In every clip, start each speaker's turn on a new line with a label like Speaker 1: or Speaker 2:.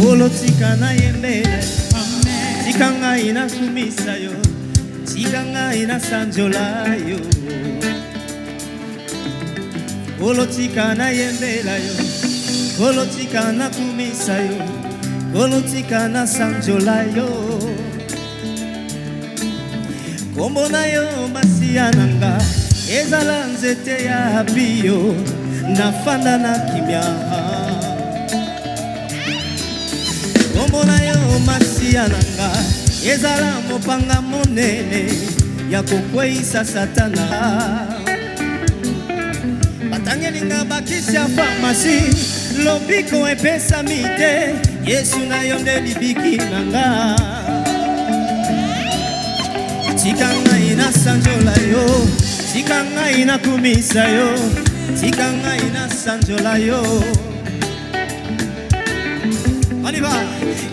Speaker 1: Olo tika na yembele, tika ngai na kumisa yo, tika ngai na sanjola yo. Olo tika na yembela yo, olo tika na kumisa yo, olo tika na sanjola yo. Kombo na yo masiya nanga, ezala nzete ya biyo, nafanda na kimia. Kombo na yo masiya nanga, ezala mopanga monene ya kokweisa satana. Batangelinga bakisha famasi, lobiko epesa mite, Yesu na yo nde libiki nanga. Tika ngai na sanjola yo, tika ngai na kumisa yo, tika ngai na sanjola yo. On y va.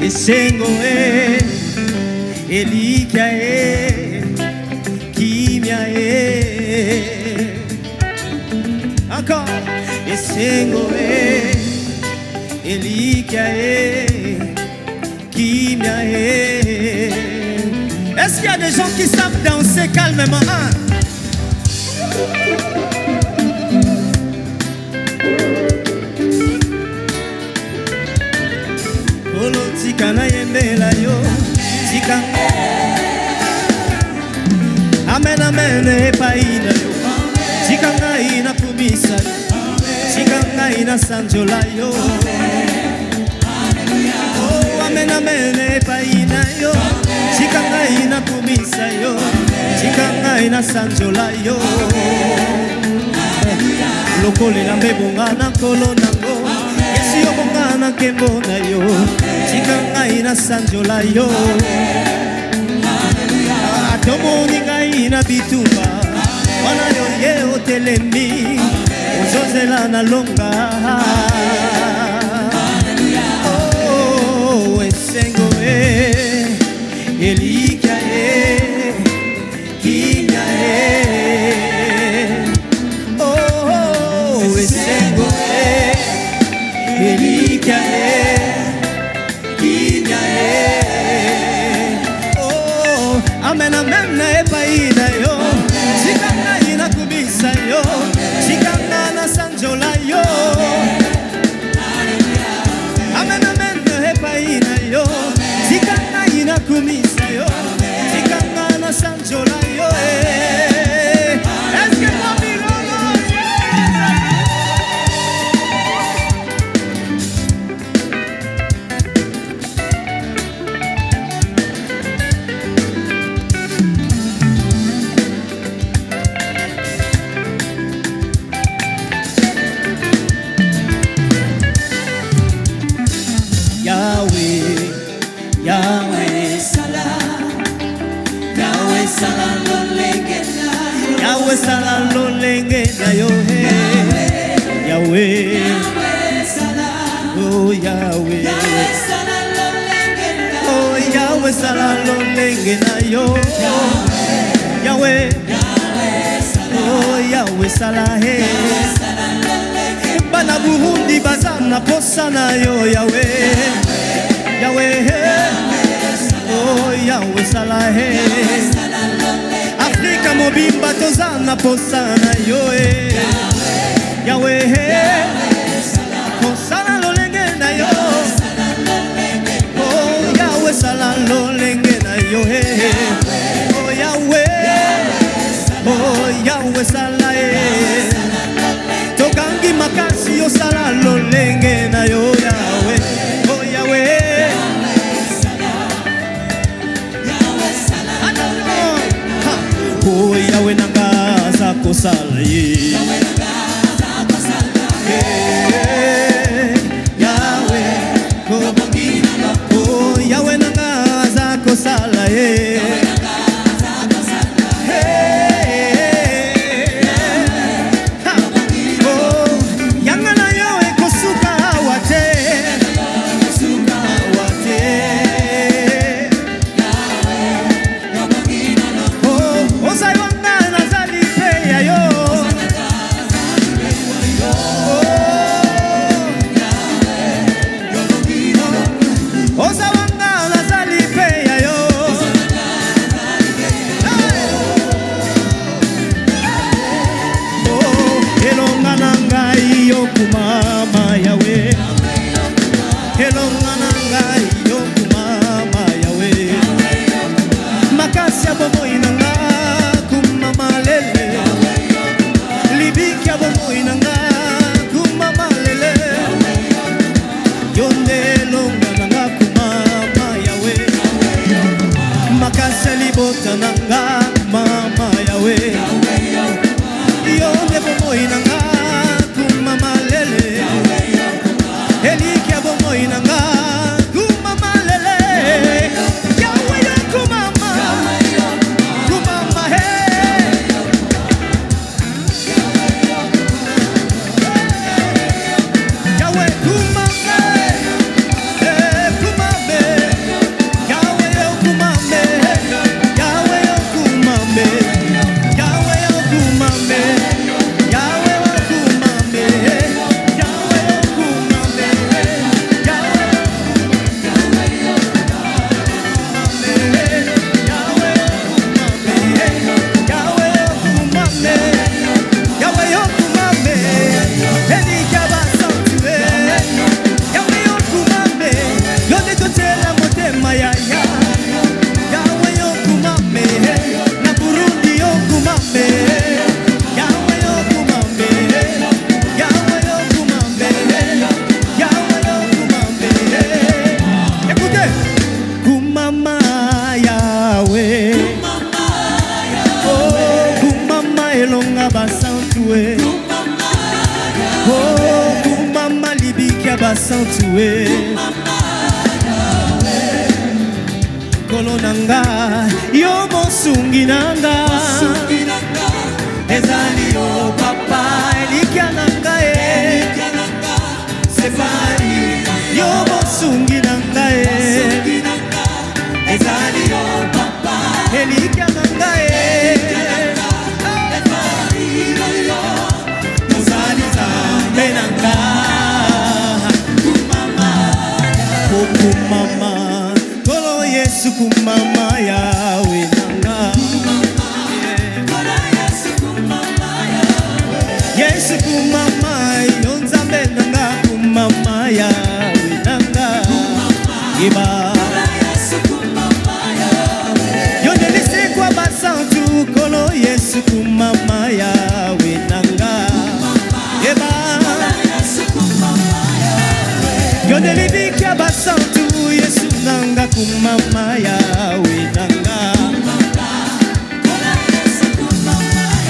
Speaker 1: Esengo elikia kimia encore. Esengo elikia kimia. Est-ce qu'il y a des gens qui savent danser calmement? Olo tika na yembela yo, tika. Amen amen epaina yo, tika ngai na kumisa yo, tika ngai na sanjola yo. Oh amen amen epaina yo, tika ngai na kumisa yo, tika ngai na sanjola yo. Lokolela mbebonga na kolo nango, Yesu yo bonga na kembo na yo, tika ngai na sanjola yo. Tomoni ngai na bitumba, wana yo ye otelemi, ozozela na longa. Oh esengo elikia kimia. Oh esengo elikia kimia. Oh amen amen epaina yo, tika ngai na kumisa yo, tika ngai na sanjola yo. Amen amen epaina yo, tika ngai na kumisa yo, tika ngai na sanjola yo. Est-ce que Yahweh sala lo lenge na yo Yahweh oh Yahweh oh Yahweh sala lo lenge na yo Yahweh oh Yahweh sala bana Burundi bazana posa na yo Yahweh Yahweh oh Yahweh sala Afrika mobimba tozana posa na yo Yahweh posa na lo lenge na yo oh Yahweh sala lo lenge na yo oh Yahweh oh Yahweh sala tokangi makasi yo sala lo lenge na yo Yahweh oh Yahweh oh Yahweh nanga za kosala ye Yahweh oh Yahweh nanga za kosala ye basantue Kolo nanga yo mosungi nanga ezali yo papa elikia nanga sefari yo mosungi nanga ezali yo papa elikia nanga mozali zambe nanga kumama kolo Yesu kumama yawe nanga Yesu kumama yonzambe nanga kumama yawe nanga iba yondelise kwa basantu kolo Yesu kumama yawe nanga iba yondelibika basantu Yesu nanga kumama yawe nanga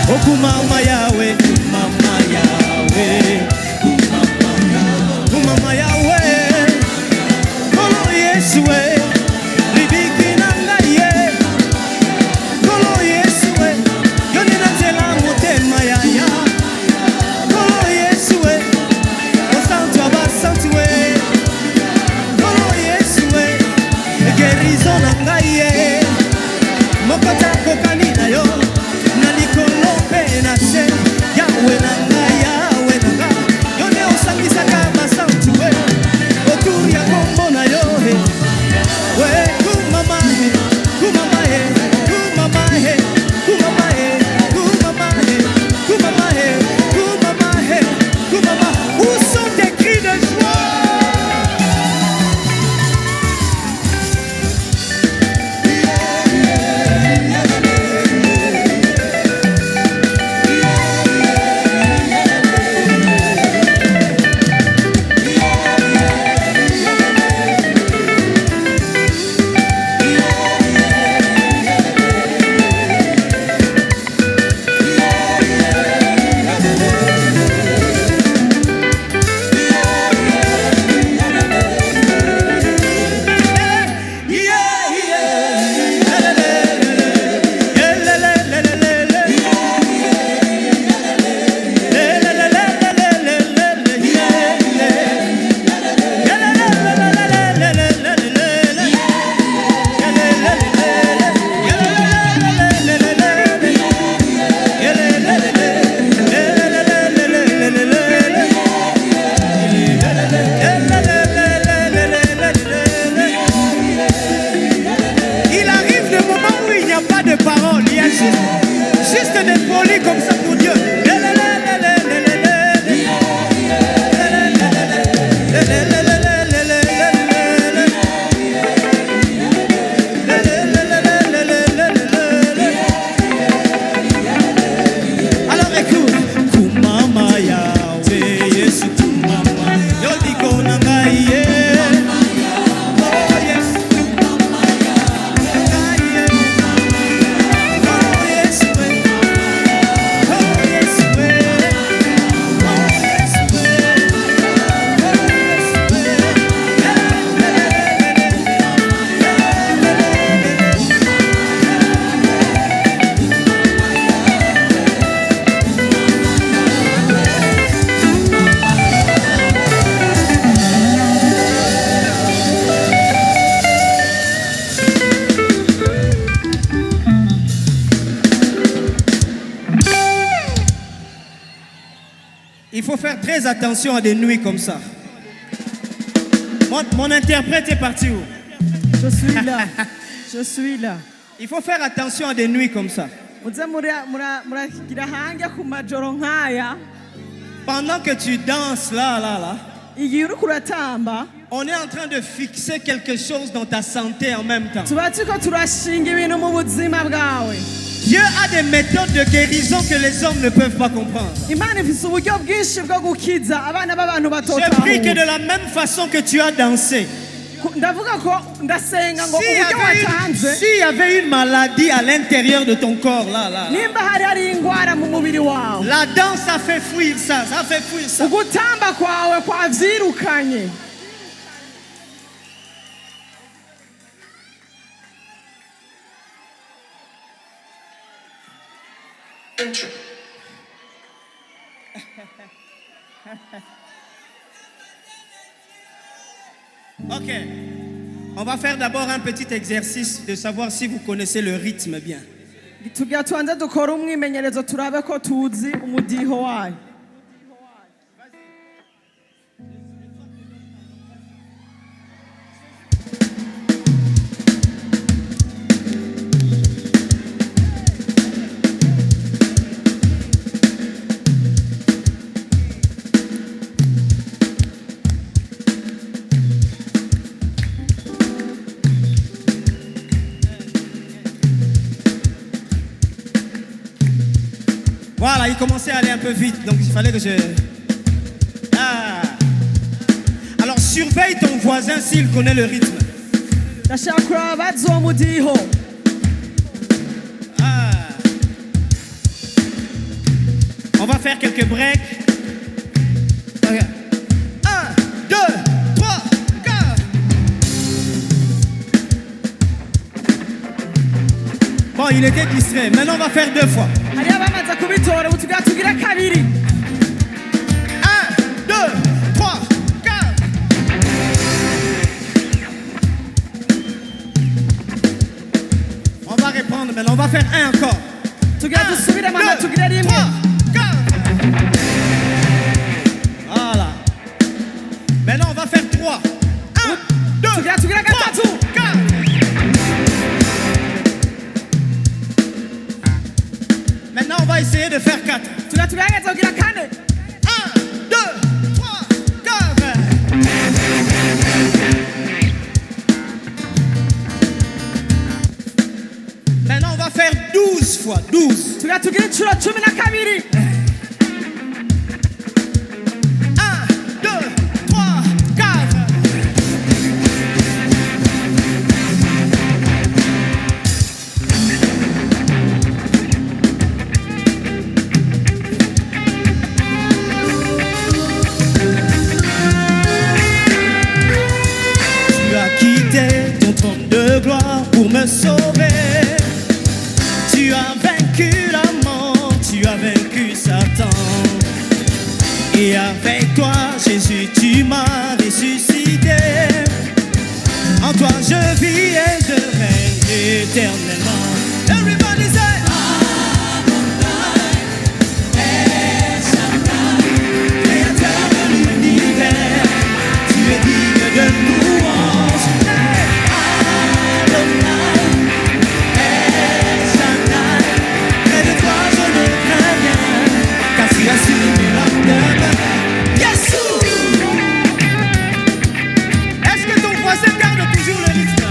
Speaker 1: o kumama yawe kumama yawe kumama yawe kolo Yesu we libiki nanga ye kolo Yesu we yoni natela motema ya kolo Yesu we osantu abasantu we guérison nanga ye mokota kokani na yo na likolo pe na se yawe nanga yone osangisaka masantu we autour ya kombo na yo we kumama he kumama he kumama he kumama he kumama he kumama he kumama he kumama où sont tes cris de joie Il faut faire très attention à des nuits comme ça. Mon interprète est parti où?
Speaker 2: Je suis là. Je suis là.
Speaker 1: Il faut faire attention à des nuits comme ça. Pendant que tu danses là, on est en train de fixer quelque chose dans ta santé en même temps. Dieu a des méthodes de guérison que les hommes ne peuvent pas comprendre. Je prie que de la même façon que tu as dansé,
Speaker 2: ndavuga ko ndasenga ngo
Speaker 1: S'il y
Speaker 2: uburyo
Speaker 1: avait
Speaker 2: watanze
Speaker 1: s'il y avait une maladie à l'intérieur de ton corps, là,
Speaker 2: nimba hari ingwara mu mubiri wawe
Speaker 1: la danse, ça fait fuir ça, ça fait fuir ça.
Speaker 2: ugutamba kwawe kwavyirukanye.
Speaker 1: Ok. On va faire d'abord un petit exercice de savoir si vous connaissez le rythme bien.
Speaker 2: tugira tubanze dukora umwimenyerezo turabe ko tuzi umudiho wayo.
Speaker 1: Voilà, il commençait à aller un peu vite, donc il fallait que je... Ah. Alors surveille ton voisin s'il connaît le rythme.
Speaker 2: ndashaka kuraba bazi uwo mudiho.
Speaker 1: Ah. On va faire quelques breaks. Ok. 1, 2, 3, 4. Bon, il était distrait. Maintenant, on va faire 2 fois.
Speaker 2: hariyo abamaze kubitora ubu tugira kabiri.
Speaker 1: 1, 2, 3, 4. On va reprendre maintenant. On va faire 1 encore.
Speaker 2: tugira dusubire mana tugira
Speaker 1: 3,
Speaker 2: rimwe.
Speaker 1: 4. Voilà. Maintenant, on va faire 3. 1, 2,
Speaker 2: tugira
Speaker 1: 3,
Speaker 2: gatatu.
Speaker 1: 4. Maintenant, on va essayer de faire 4.
Speaker 2: tugerageza kugira kane.
Speaker 1: 1, 2, 3, 4. Maintenant, on va faire 12 fois. 12.
Speaker 2: tugira inshuro 12.
Speaker 1: 1, 2, 3, 4. Tu as quitté ton trône de gloire pour me sauver. Tu as vaincu la mort, tu as vaincu Satan. Et avec toi, Jésus, tu m'as ressuscité. En toi, je vis et je règne éternellement. Everybody say, Créateur de l'univers, tu es digne de louange. Adonai, El Shaddai, près de toi je ne crains rien, car tu as su mes lendemains. Yassou! Est-ce que ton voisin garde toujours le rythme?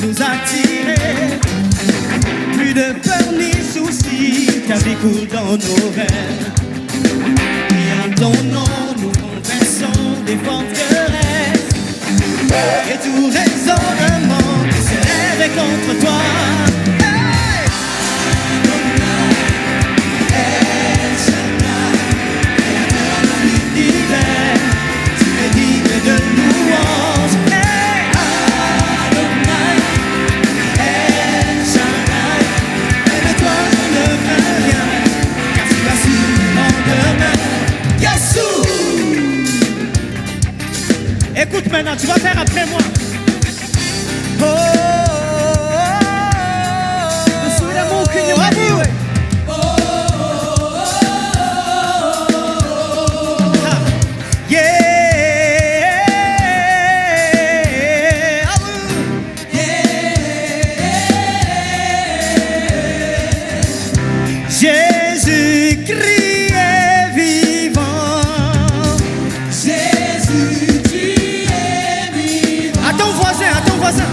Speaker 1: Nous attirer, plus de peur ni soucis, ta vie coule dans nos rêves. Et en ton nom, nous renversons des forteresses et tout raisonnement qui s'élève contre toi. Hey! El Shaddai, créateur de l'univers, tu es digne de louange. Hey! Adonai, El Shaddai, près de toi je ne crains rien, car tu as su mon lendemain. Yassou! Écoute maintenant, tu vas faire après moi. Oh, oh,
Speaker 2: dusubire mu kinyuma niwe.
Speaker 1: Jésus-Christ est vivant.
Speaker 2: Jésus, tu es vivant.
Speaker 1: À ton voisin,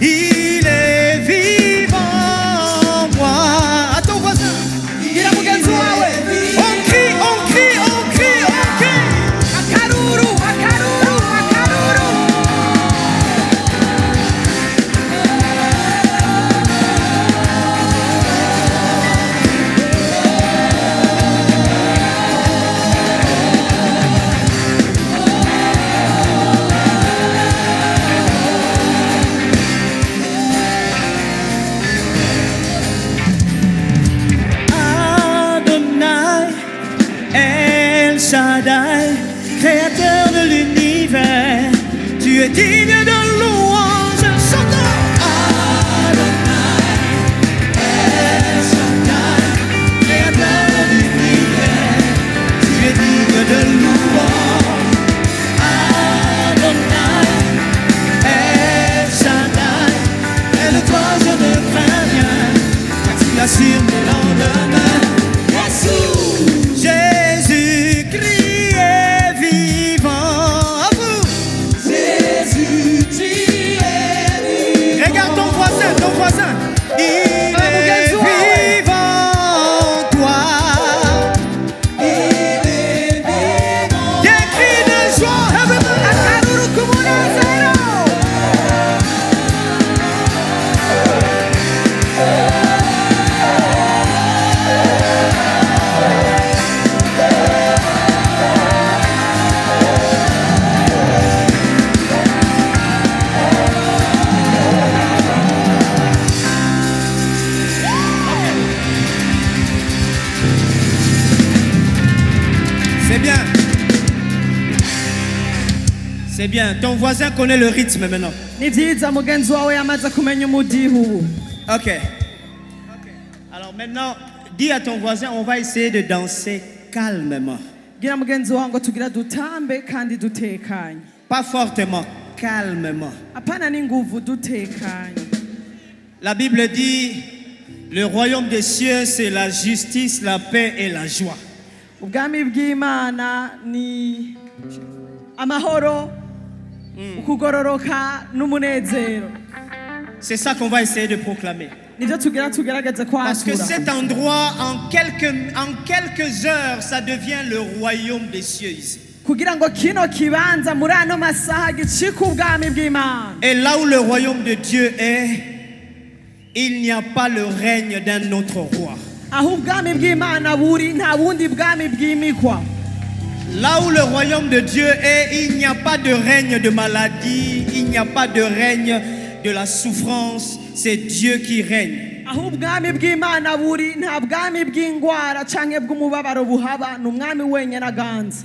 Speaker 1: il est vivant, moi. À ton voisin,
Speaker 2: Gira mugenzi
Speaker 1: de l'univers, tu es digne de louange. Chantons. Adonai, El Shaddai, créateur de l'univers, tu es digne de louange. Adonai, El Shaddai, et de toi je ne crains rien, car tu assures mes lendemains. Jésus-Christ est vivant. À vous. Jésus, tu es vivant. Regarde ton voisin, ton voisin. Il est vivant, toi. Il est vivant. Des cris de joie. C'est bien. C'est bien. Ton voisin connaît le rythme maintenant.
Speaker 2: Ni vyiza mugenzi wawe yamaze kumenya umudiho.
Speaker 1: Ok. Alors maintenant, dis à ton voisin, on va essayer de danser calmement.
Speaker 2: Gira mugenzi wawe ngo tugira dutambe kandi dutekanye.
Speaker 1: Pas fortement, calmement.
Speaker 2: Apana n'inguvu dutekanye.
Speaker 1: La Bible dit, le royaume des cieux, c'est la justice, la paix et la joie.
Speaker 2: Ubwami bw'Imana ni amahoro, ukugororoka n'umunezero.
Speaker 1: C'est ça qu'on va essayer de proclamer.
Speaker 2: Nivyo tugerageze
Speaker 1: Parce que
Speaker 2: kwatura.
Speaker 1: cet endroit, en quelques heures, ça devient le royaume des cieux ici.
Speaker 2: Kugira ngo kino kibanza muri ano masaha gicika ubwami bw'Imana.
Speaker 1: Et là où le royaume de Dieu est, il n'y a pas le règne d'un autre roi.
Speaker 2: Aho ubwami bw'Imana buri nta bundi bwami bwimikwa.
Speaker 1: Là où le royaume de Dieu est, il n'y a pas de règne de maladie, il n'y a pas de règne de la souffrance, c'est Dieu qui règne.
Speaker 2: Aho ubwami bw'Imana buri nta bwami bw'ingwara canke bw'umubabaro buhaba, n'umwami wenyene aganza.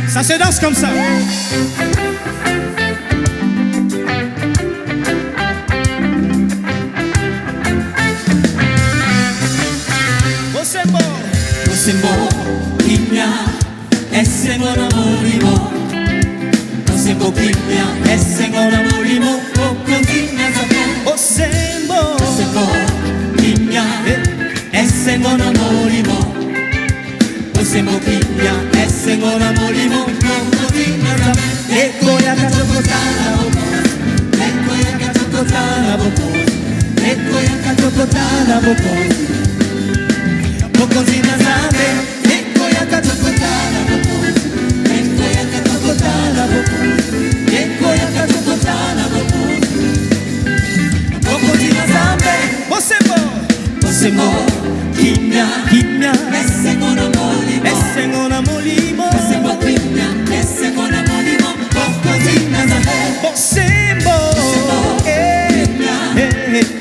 Speaker 1: Ça se danse comme ça.
Speaker 3: Osembo, kimya, esengona mulimo. Osembo kimya, esengona mulimo. Okongina zabe.
Speaker 1: Osembo,
Speaker 3: kimya, esengona mulimo. Osembo kimya, esengona mulimo. Okongina zabe.
Speaker 1: Eko yakatokotana boko,
Speaker 3: Eko yakatokotana boko.
Speaker 1: eko yakatokotana boko.
Speaker 3: Okongina zabe.
Speaker 1: Eko yakatokotana boko,
Speaker 3: Eko yakatokotana boko.
Speaker 1: eko yakatokotana boko.
Speaker 3: Okongina zabe.
Speaker 1: Osembo,
Speaker 3: Osembo, kimya,
Speaker 1: kimya,
Speaker 3: esengona mulimo.
Speaker 1: esengona molimo.
Speaker 3: Osembo kimya, esengona mulimo. Okongina zabe.
Speaker 1: Osembo,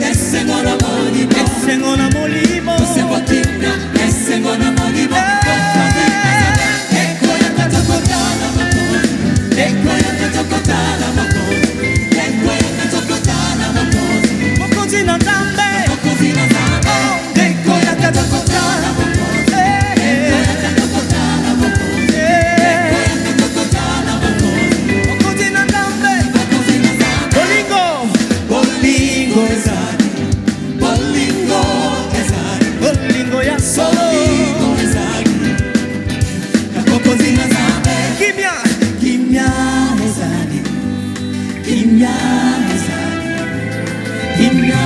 Speaker 3: Esengona mulimo.
Speaker 1: esengona molimo.
Speaker 3: Osembo kimya, esengona mulimo. Okongina zabe. Eko yakatokotana boko. Eko yakatokotana boko. Eko yakatokotana boko.
Speaker 1: Mokonzi na Nzambe,
Speaker 3: Okongina zabe.
Speaker 1: eko yakatokotana boko.
Speaker 3: Eko yakatokotana boko. Eko yakatokotana boko.
Speaker 1: Mokonzi na Nzambe,
Speaker 3: Okongina zabe.
Speaker 1: bolingo,
Speaker 3: Bolingo ezali. Bolingo ezali.
Speaker 1: bolingo ya solo.
Speaker 3: Bolingo ezali. Okongina zabe.
Speaker 1: Kimya,
Speaker 3: Kimya ezali. Kimya ezali. Kimya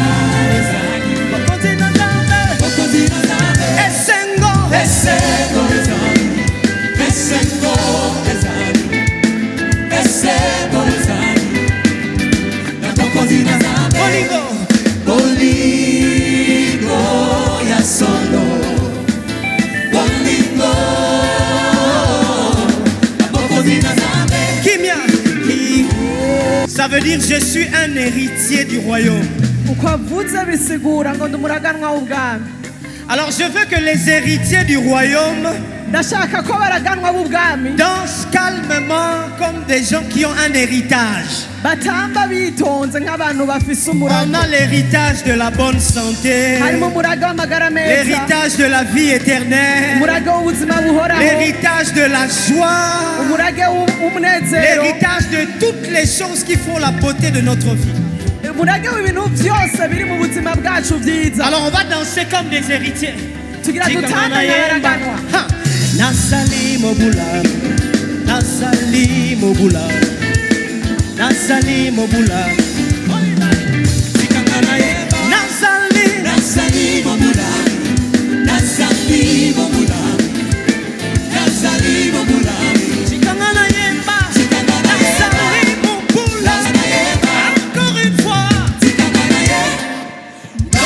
Speaker 3: ezali.
Speaker 1: mokonzi na Nzambe,
Speaker 3: Okongina zabe.
Speaker 1: esengo,
Speaker 3: Esengo ezali. Esengo ezali. Esengo ezali. Okongina zabe.
Speaker 1: bolingo,
Speaker 3: Bolingo ya solo. Bolingo
Speaker 1: Ça veut dire je suis un héritier du royaume.
Speaker 2: uko avuze bisigura ngo ndi umuraganwa w'ubwami.
Speaker 1: Alors je veux que les héritiers du royaume
Speaker 2: Ndashaka ko baraganwa b'ubwami
Speaker 1: dansent calmement comme des gens qui ont un héritage.
Speaker 2: batamba bitonze nk'abantu bafise
Speaker 1: On
Speaker 2: umurago.
Speaker 1: a l'héritage de la bonne santé,
Speaker 2: Harimo umurago w'amagara meza,
Speaker 1: l'héritage de la vie éternelle,
Speaker 2: umurago w'ubuzima buhoraho,
Speaker 1: l'héritage de la joie,
Speaker 2: umurage w'umunezero,
Speaker 1: l'héritage de toutes les choses qui font la beauté de notre vie.
Speaker 2: umurage w'ibintu byose biri mu buzima bwacu byiza.
Speaker 1: Alors on va danser comme des héritiers.
Speaker 2: Tugira dutanga nk'abaraganwa.
Speaker 1: Ha! Nasali mobula, Nasali mobula, Nasali mobula, Nasali,
Speaker 3: Nazali Mobula, Nazali Mobula, Nazali Mobula,
Speaker 1: Chikangana yemba,
Speaker 3: Chikangana yemba,
Speaker 1: Nasali mobula,
Speaker 3: Nazali yemba,
Speaker 1: encore une fois.
Speaker 3: Chikangana yemba.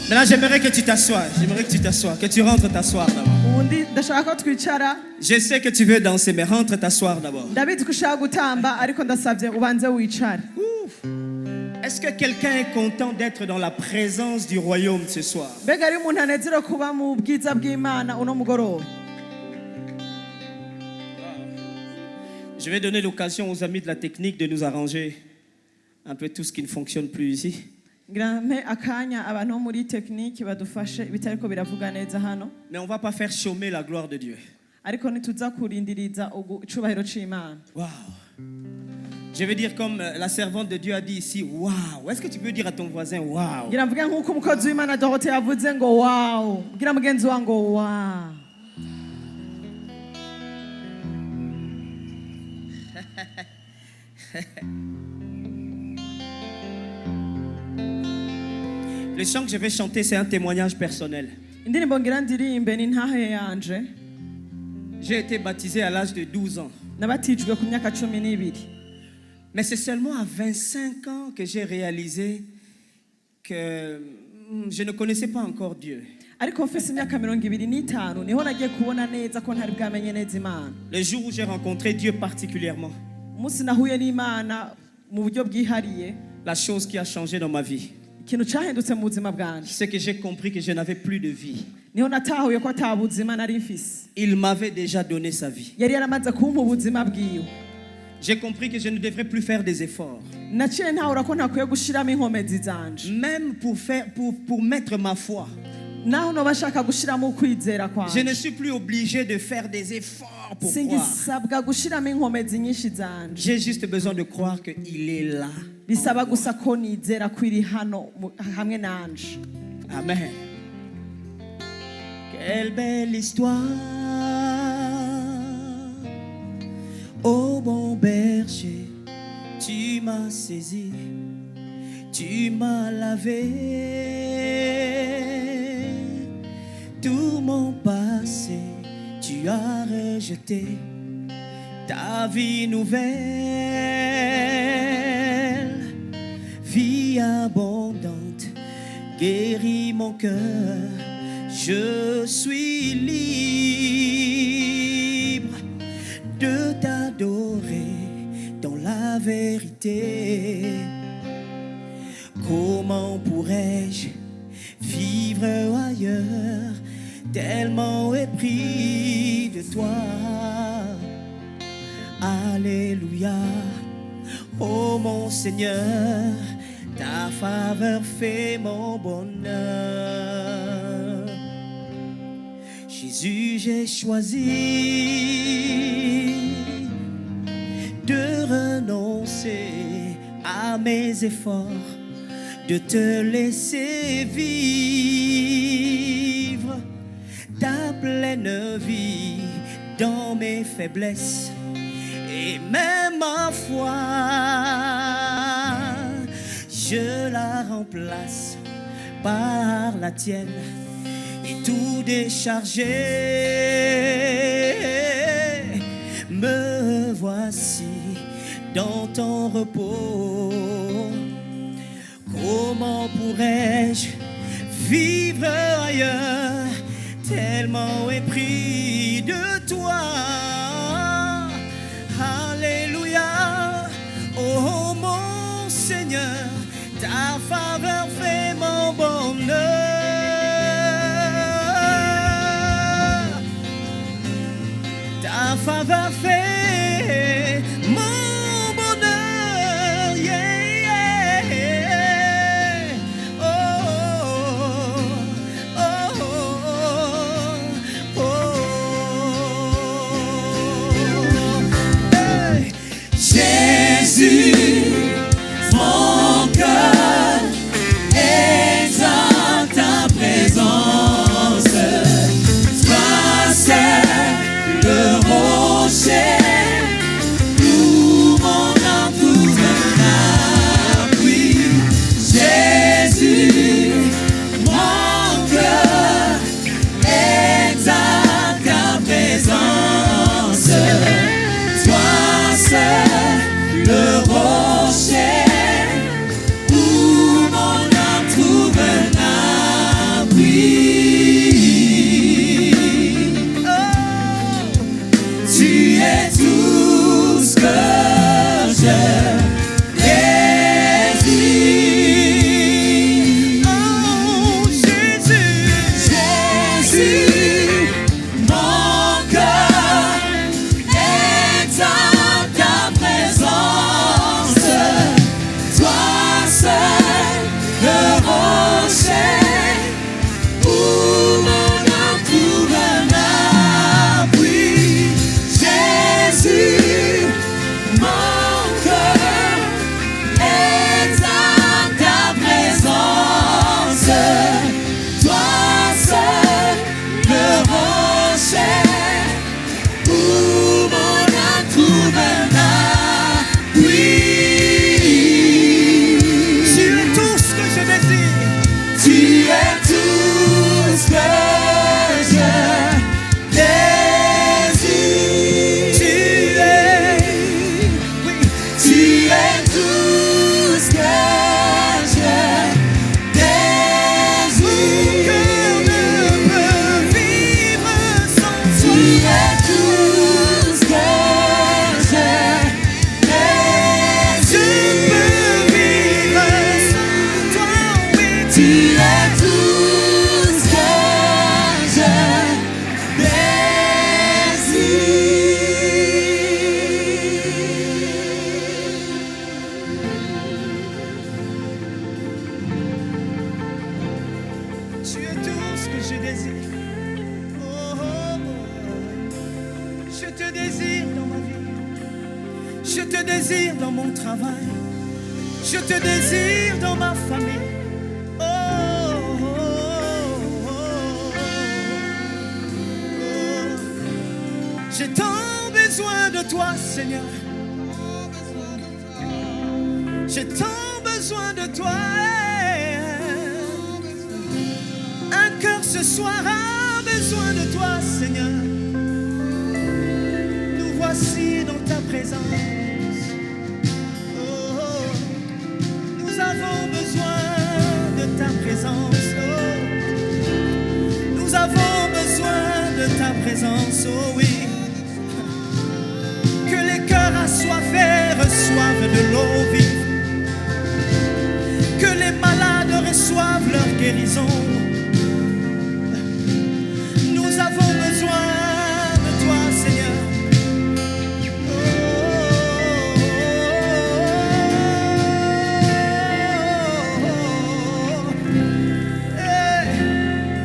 Speaker 1: Maintenant, j'aimerais que tu t'assoies. J'aimerais que tu t'assoies, que tu rentres t'asseoir d'abord.
Speaker 2: Ubundi ndashaka ko twicara.
Speaker 1: Je sais que tu veux danser, mais rentre t'asseoir d'abord.
Speaker 2: Ndabizi ko ushaka gutamba ariko ndasabye ubanze wicare.
Speaker 1: Est-ce que quelqu'un est content d'être dans la présence du royaume ce soir?
Speaker 2: Mbega ari umuntu anezero kuba mu bwiza bw'Imana uno mugoroba.
Speaker 1: Je vais donner l'occasion aux amis de la technique de nous arranger un peu tout ce qui ne fonctionne plus ici.
Speaker 2: Ngira mpe akanya abantu bo muri tekiniki badufashe bitariko biravuga neza hano.
Speaker 1: Mais on ne va pas faire chômer la gloire de Dieu.
Speaker 2: Ariko ntituza kurindiriza icubahiro c'Imana.
Speaker 1: Waouh! Je vais dire comme la servante de Dieu a dit ici, waouh! Est-ce que tu peux dire à ton voisin, waouh?
Speaker 2: Ngira mvuge nk'uko umukozi w'Imana Dorothée yavuze ngo wow. Ngira mugenzi wangu ngo wow.
Speaker 1: Le chant que je vais chanter, c'est un témoignage personnel.
Speaker 2: Indirimbo ngira ndirimbe ni ntahe yanje.
Speaker 1: J'ai été baptisé à l'âge de 12 ans.
Speaker 2: Nabatijwe ku myaka 12.
Speaker 1: Mais c'est seulement à 25 ans que j'ai réalisé que je ne connaissais pas encore Dieu.
Speaker 2: Ariko mfise imyaka 25 niho nagiye kubona neza ko ntari bwamenye neza Imana.
Speaker 1: Le jour où j'ai rencontré Dieu particulièrement,
Speaker 2: Umunsi nahuye n'Imana mu buryo bwihariye,
Speaker 1: la chose qui a changé dans ma vie,
Speaker 2: ikintu cahindutse mu buzima bwanje.
Speaker 1: c'est que j'ai compris que je n'avais plus de vie.
Speaker 2: Niho natahuye ko atabuzima nari mfise.
Speaker 1: Il m'avait déjà donné sa vie.
Speaker 2: Yari yaramaze kumpa ubuzima bwiwe.
Speaker 1: J'ai compris que je ne devrais plus faire des efforts.
Speaker 2: Naciye ntahura ko ntakwiye gushiramo inkomezi zanje.
Speaker 1: Même pour mettre ma foi.
Speaker 2: Naho noba nshaka gushiramo ukwizera kwanje.
Speaker 1: Je ne suis plus obligé de faire des efforts pour croire.
Speaker 2: Singisabwa gushiramo inkomezi nyinshi zanje.
Speaker 1: J'ai juste besoin de croire qu'il est là.
Speaker 2: Bisaba gusa ko nizera ko iri hano hamwe nanje.
Speaker 1: Amen. Quelle belle histoire. Oh bon berger, tu m'as saisi, tu m'as lavé. Tout mon passé, tu as rejeté. Ta vie nouvelle, vie abondante, guéris mon cœur. Je suis libre de t'adorer dans la vérité. Comment pourrais-je vivre ailleurs, tellement épris de toi? Alléluia, oh mon Seigneur, ta faveur fait mon bonheur. Jésus, j'ai choisi de renoncer à mes efforts, de te laisser vivre ta pleine vie dans mes faiblesses. Et même ma foi, je la remplace par la tienne. Et tout déchargé, me voici dans ton repos. Comment pourrais-je vivre ailleurs, tellement épris de toi? Alléluia, oh mon Seigneur, ta faveur fait mon bonheur. Ta faveur fait mon bonheur, yeah, yeah. Oh, oh, oh, oh, oh. Hey.
Speaker 3: Jésus, mon cœur exalte ta présence. Toi seul le rocher où mon âme trouve un appui. Jésus, mon cœur exalte ta présence. Toi seul le rocher où mon âme trouve un appui. Tu es tout ce que je désire.
Speaker 1: Oh Jésus,
Speaker 3: Jésus, mon cœur exalte ta présence. Toi seul le rocher où mon âme trouve un appui. Jésus, mon cœur exalte ta présence. Toi seul le rocher où mon âme trouve un appui.
Speaker 1: tu es tout ce que je désire.
Speaker 3: Tu es tout ce que je désire.
Speaker 1: Tu es, oui,
Speaker 3: Tu es tout ce que je désire.
Speaker 1: mon cœur ne peut vivre sans
Speaker 3: Tu
Speaker 1: toi.
Speaker 3: es tout ce que je
Speaker 1: Je
Speaker 3: désire.
Speaker 1: peux vivre sans toi, oui.
Speaker 3: Tu es tout ce que je
Speaker 1: Tu es tout ce que je désire. Oh, oh, oh. Je te désire dans ma vie. Je te désire dans mon travail. Je te désire dans ma famille. Oh, oh, oh, oh. J'ai tant besoin de toi, Seigneur. J'ai tant besoin de toi. Un cœur ce soir a besoin de toi, Seigneur. Nous voici dans ta présence. Oh, oh. Nous avons besoin de ta présence. Oh. Nous avons besoin de ta présence. Oh oui. Que les cœurs assoiffés reçoivent de l'eau vive. Que les malades reçoivent leur guérison. Nous avons besoin de toi, Seigneur.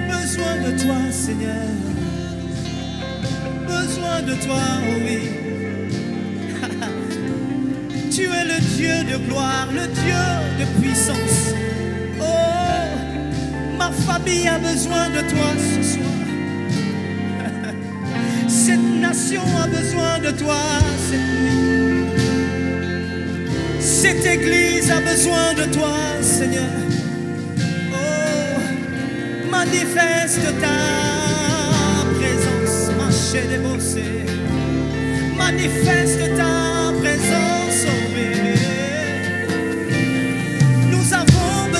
Speaker 1: Besoin de toi, Seigneur. Besoin de toi, oh oui. Tu es le Dieu de gloire, le Dieu de puissance. Oh, ma famille a besoin de toi ce soir. Cette nation a besoin de toi cette nuit. Cette église a besoin de toi, Seigneur. Oh, manifeste ta présence, ma chère dévotion. Manifeste ta présence, oh oui. Nous avons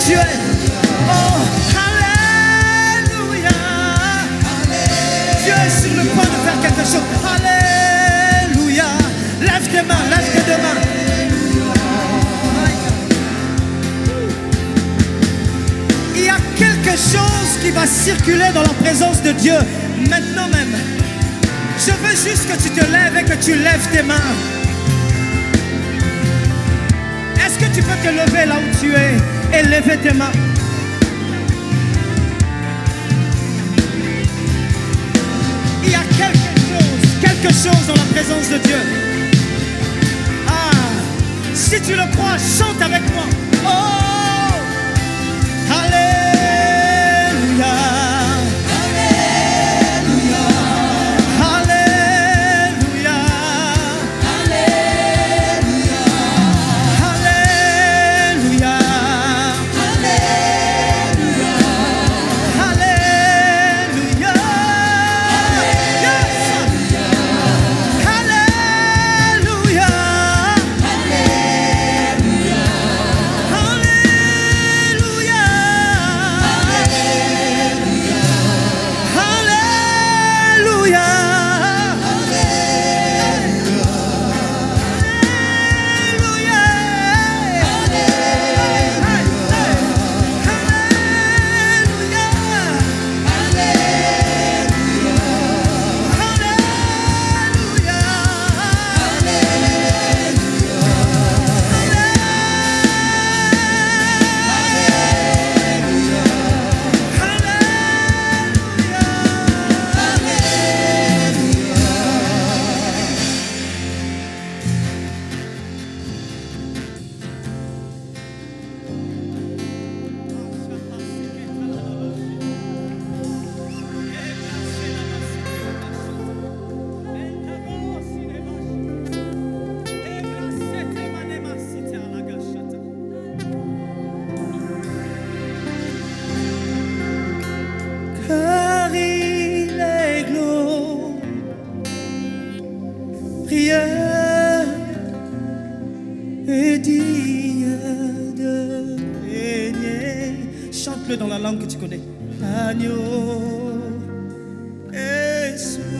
Speaker 1: tu es. Oh, Alléluia. Dieu est sur le point de faire quelque chose. Alléluia. Lève tes mains, lève tes deux mains. Il y a quelque chose qui va circuler dans la présence de Dieu maintenant même. Je veux juste que tu te lèves et que tu lèves tes mains. Est-ce que tu peux te lever là où tu es et lever tes mains? Il y a quelque chose dans la présence de Dieu. Ah, si tu le crois, chante avec moi. Oh, Alléluia. Est digne de régner. Chante-le dans la langue que tu connais. Agneau est souverain.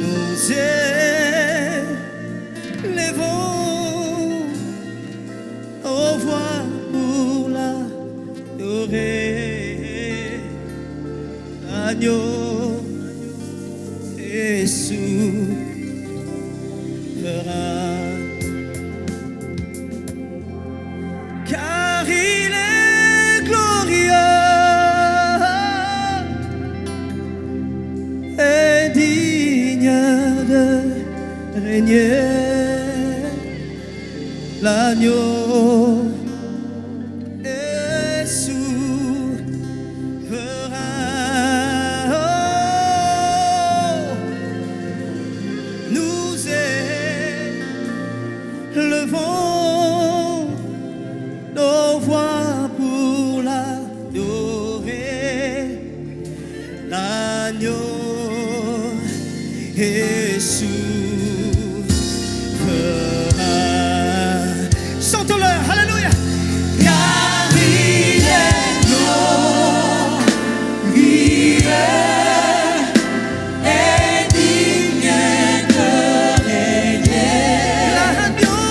Speaker 1: Nous élevons aux voix pour l'adorer. Agneau est souverain, car il est glorieux et digne de régner. L'agneau est souverain. Nous élevons nos voix pour l'adorer. L'agneau est souverain. Chantons-le, alléluia. Car il est glorieux et digne de régner. L'agneau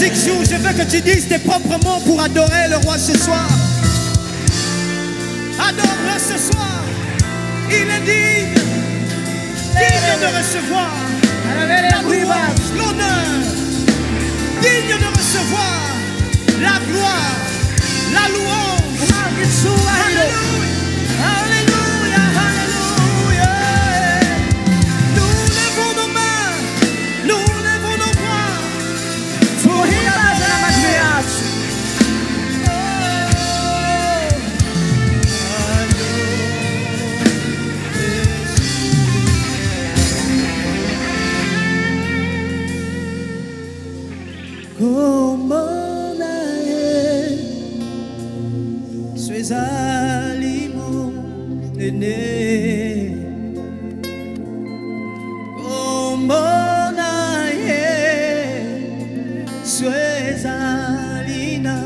Speaker 1: Big Jou, je veux que tu dises tes propres mots pour adorer le roi ce soir. Adore-le ce soir. Il est digne de recevoir la louange, l'honneur, digne de recevoir la gloire, la louange. Alléluia, alléluia, alléluia. Nous levons nos mains, nous levons nos bras.
Speaker 2: tuhimbaze n'amajwi yacu.
Speaker 1: Como nae sois alimone como nae sois alina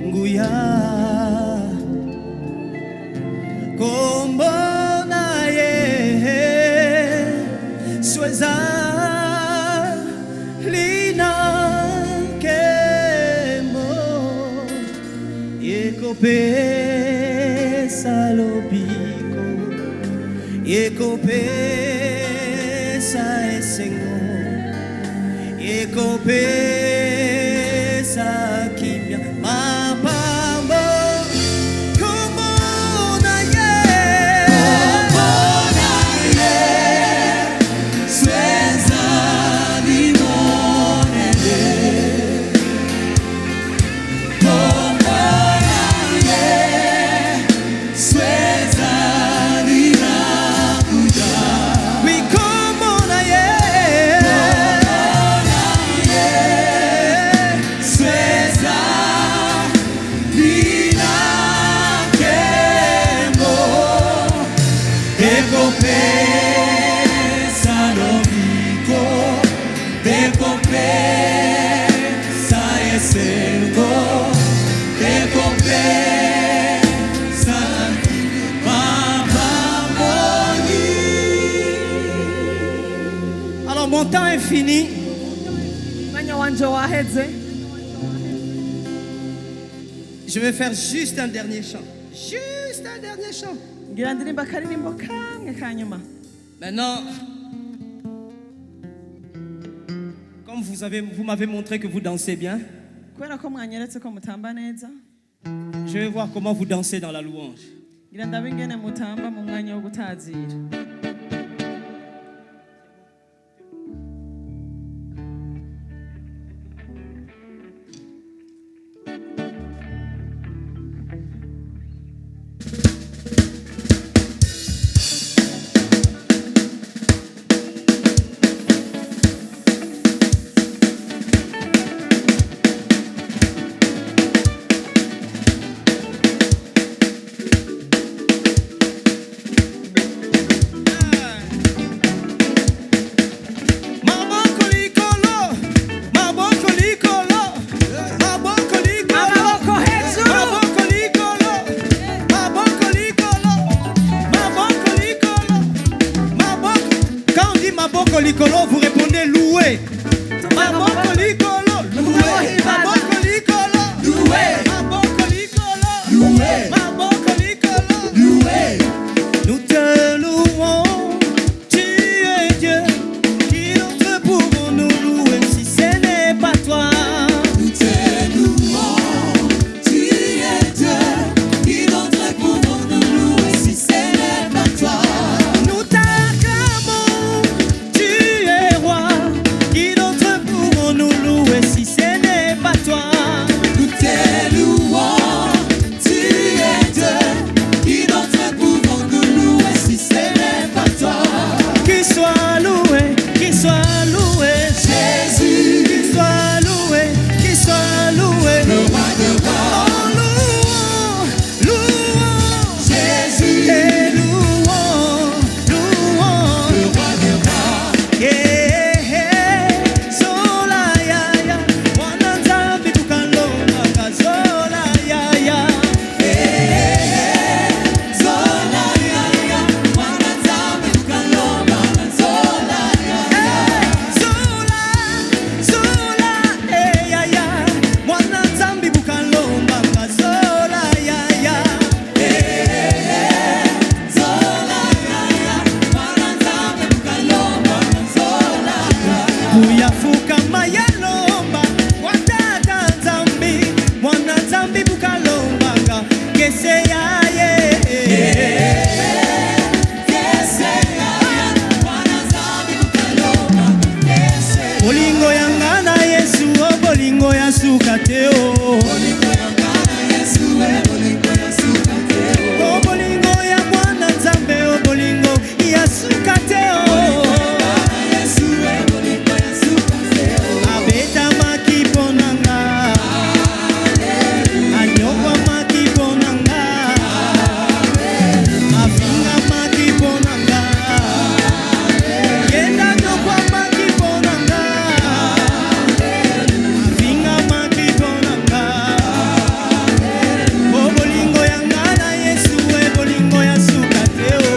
Speaker 1: nguya como nae sois alina Pesa lo pico, eko pesa esengo, eko pesa kimya, mapambo, como naye,
Speaker 3: Sueza limonene.
Speaker 1: Alors mon temps est fini.
Speaker 2: Umwanya wanje waheze.
Speaker 1: Je vais faire juste un dernier chant. Juste un dernier chant.
Speaker 2: Ngira ndirimba akaririmbo kamwe ka nyuma.
Speaker 1: Maintenant, comme vous m'avez montré que vous dansez bien,
Speaker 2: Kubera ko mwanyeretse ko mutamba neza,
Speaker 1: je vais voir comment vous dansez dans la louange.
Speaker 2: ngira ndabe ingene mutamba mu mwanya wo gutazira.
Speaker 1: Oh bolingo ya mwana Nzambe, oh bolingo ya suka te oh. Abetamaki ponanga, anyokwamaki ponanga, afingamaki ponanga, yenda nyokwamaki ponanga, afingamaki ponanga. Oh bolingo ya ngana Yesu, eh bolingo ya suka te oh.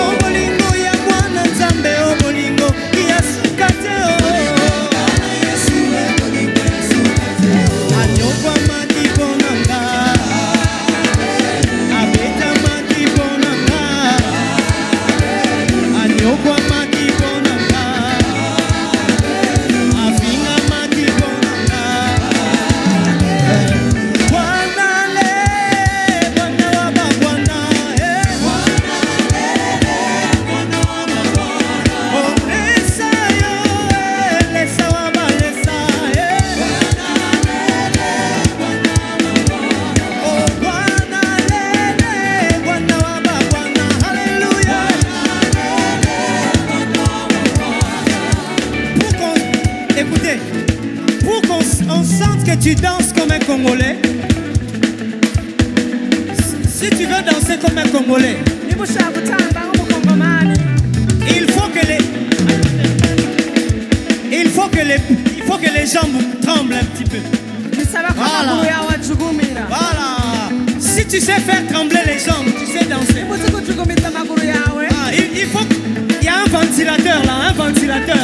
Speaker 1: Oh bolingo ya mwana Nzambe, oh bolingo ya suka te oh. Anyokwamaki ponanga, abetamaki ponanga, anyokwamaki ponanga, afingamaki ponanga. Bwana le, Bwana wa mabwana, oh lesa yo, lesa wa balesa, oh Bwana le, Bwana wa mabwana, alléluia. Écoutez, pour qu'on sente que tu danses comme un Congolais, si tu veux danser comme un Congolais,
Speaker 2: niba ushaka gutamba nk'umukongomani
Speaker 1: il faut que les jambes tremblent un petit peu.
Speaker 2: bisaba ko
Speaker 1: Voilà.
Speaker 2: amaguru yawe ajugumira.
Speaker 1: Voilà. Si tu sais faire trembler les jambes, tu sais danser.
Speaker 2: niba uzi kujugumiza amaguru yawe
Speaker 1: Ah, il faut. Il y a un ventilateur là, un ventilateur.